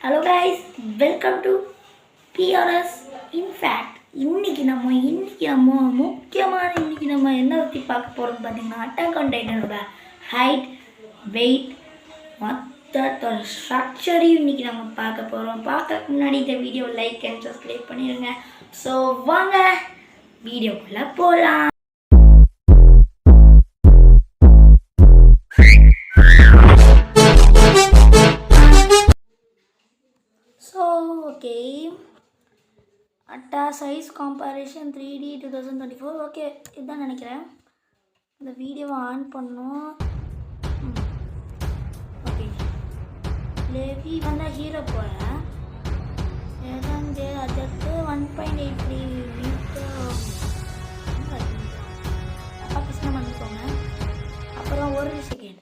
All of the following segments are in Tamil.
Hello guys, welcome to BRS. In fact இன்னைக்கு நம்ம முக்கியமான என்ன பற்றி பார்க்க போகிறோம் பார்த்தீங்கன்னா, அட்டாக் ஆன் டைட்டனோட ஹைட், வெயிட், மொத்தத்தோட ஸ்ட்ரக்சரையும் இன்னைக்கு நம்ம பார்க்க போகிறோம். பார்க்கறதுக்கு முன்னாடி இந்த வீடியோ லைக் அண்ட் சப்ஸ்கிரைப் பண்ணிடுங்க. ஸோ வாங்க வீடியோக்குள்ளே போகலாம். ஓகே, அட்டா சைஸ் காம்பேரிஷன் 3D 2024. ஓகே, இதுதான் நினைக்கிறேன். இந்த வீடியோவை ஆன் பண்ணோம். ஓகே, லேவி வந்தால் ஹீரோ போல அதுக்கு 1.83 மீட்டர் பக்கத்தில் பண்ணிக்கோங்க. அப்புறம் ஒரு செகண்ட்,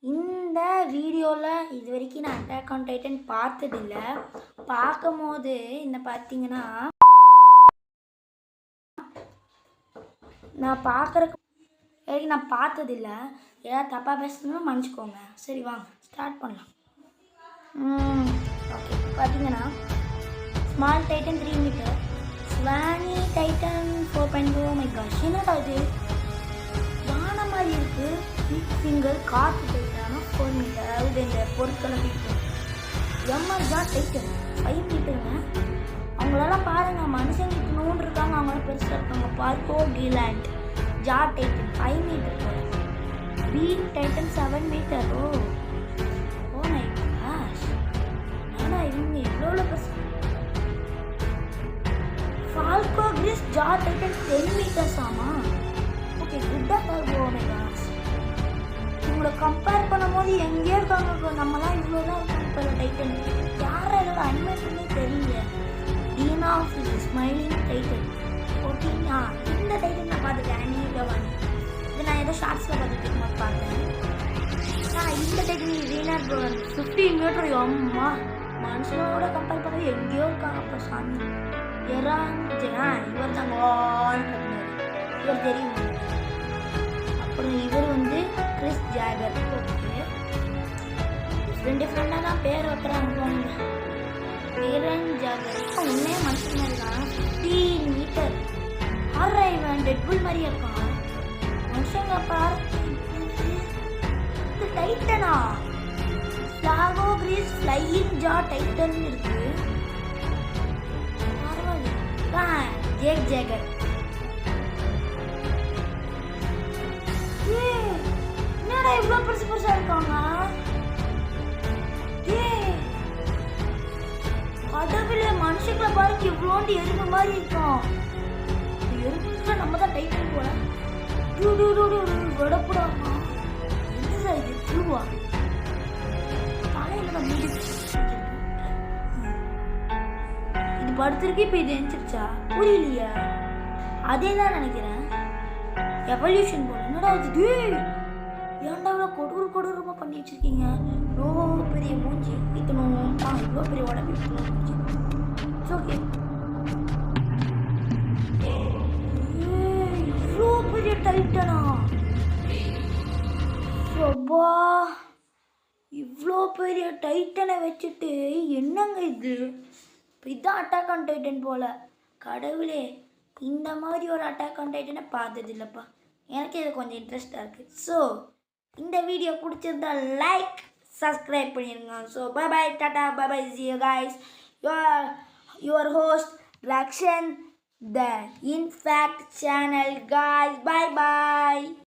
இந்த வீடியோவில் இது வரைக்கும் நான் அட்டாக் ஆன் டைட்டன் பார்த்ததில்லை. பார்க்கும் போது இந்த பார்த்தீங்கன்னா நான் பார்க்குறக்கு நான் பார்த்ததில்லை. ஏதாவது தப்பாக பேசணும்னா மன்னிச்சிக்கோங்க. சரி வாங்க ஸ்டார்ட் பண்ணலாம். ஓகே, பார்த்தீங்கன்னா ஸ்மால் டைட்டன் 3 மீட்டர், ஸ்வானி டைட்டன் 4.2. மை காஷ், என்னடா இது யானை மாதிரி இருக்குது. பிக் ஃபிங்கர் காற்று டைட்டான 4 மீட்டர், அதாவது இந்த பொருட்களை பிடிக்கும். எம்ஆர்ஜா டைட்டன் 5 மீட்டருங்க. அவங்களெல்லாம் பாருங்கள், மனுஷங்க இத்தனோண்டு இருக்காங்க, அவங்களாம் பெருசாக இருக்காங்க. Porco Galliard jaw titan 5 metre போல. பீன் titan 7 metre. Oh my gosh, என்னடா இவங்க எவ்வளோ பெருசு. Falco Grice jaw titan 10 metres. ஆமாம், ஓகே, குட்டாக பார்ப்போம். ஓ மை காஷ், இவங்களை கம்பேர் பண்ணும் போது எங்கேயோ இருக்காங்க. நம்மலாம் இவ்வளோ தான் இருக்காங்க போல. டைட்டன் யாரை இதோட அனிமேஷனே தெரியல. டீனா ஆஃப் ஸ்மைலிங் டைட்டன் 14. இந்த டைட்டன் நான் பார்த்துட்டேன். அனிகவானி இது நான் ஏதோ ஷார்ட்ஸில் பார்த்துட்டு பார்த்தேன். இந்த டைட்டன் ரீனர் 15 மீட்டர். அம்மா, மனுஷனோட கம்பேர் பண்ணது எங்கேயோ இருக்காங்க. அப்போ சாமி இவர் தாங்க இவர் தெரியும். அப்புறம் இவர் வந்து கிறிஸ் ஜாகர். டிஃப்ரெண்டாக தான் பேர் வைக்கிறாங்க. கிரண் ஜாகர் உண்மையே மனுஷன் இருக்கான். 15 மீட்டர். இவன் டெட்புல் மாதிரியே இருக்கான். மனுஷங்க பாரு. இது டைட்டனா? ஃப்ளாகோ கிரீஸ் ஃப்ளையிங் ஜா டைட்டன் இருக்கு. பரவாயில்ல. ஜேக் ஜாகர். என்னடா இவ்வளோ பெருசா இருக்காங்க. கடவுளே, மனுஷங்களை பாருங்க, இவ்வளோண்டு எறும்பு மாதிரி இருக்கும். எறும்புல நம்ம தான் டைட்டன் போல. விடப்படாமா? என்ன இது ட்ரூவா? தலையில தான் இது படுத்திருக்கு. இப்போ இது எந்திரிச்சா புரியலையா? அதே தான் நினைக்கிறேன். எவல்யூஷன் போல. என்னடா இது? ஏன்டா இவ்வளோ கொடூரமாக பண்ணி வச்சுருக்கீங்க? இவ்வளோ பெரிய மூஞ்சி வைக்கணும். இவ்வளோ பெரிய உடம்பு வைக்கணும். ஓகே, இவ்வளோ பெரிய டைட்டனா? அப்பா, இவ்வளோ பெரிய டைட்டனை வச்சுட்டு என்னங்க இது? இப்போ இதுதான் அட்டாக் ஆன் டைட்டன் போல. கடவுளே, இந்த மாதிரி ஒரு அட்டாக் ஆன் டைட்டனை பார்த்தது இல்லைப்பா. எனக்கு இது கொஞ்சம் இன்ட்ரெஸ்டாக இருக்குது. ஸோ இந்த வீடியோ பிடிச்சிருந்தா லைக், சப்ஸ்கிரைப் பண்ணிடுங்க. So bye bye, tata, bye bye, see you guys. Your host Rakshan, the Infact channel, guys. Bye bye.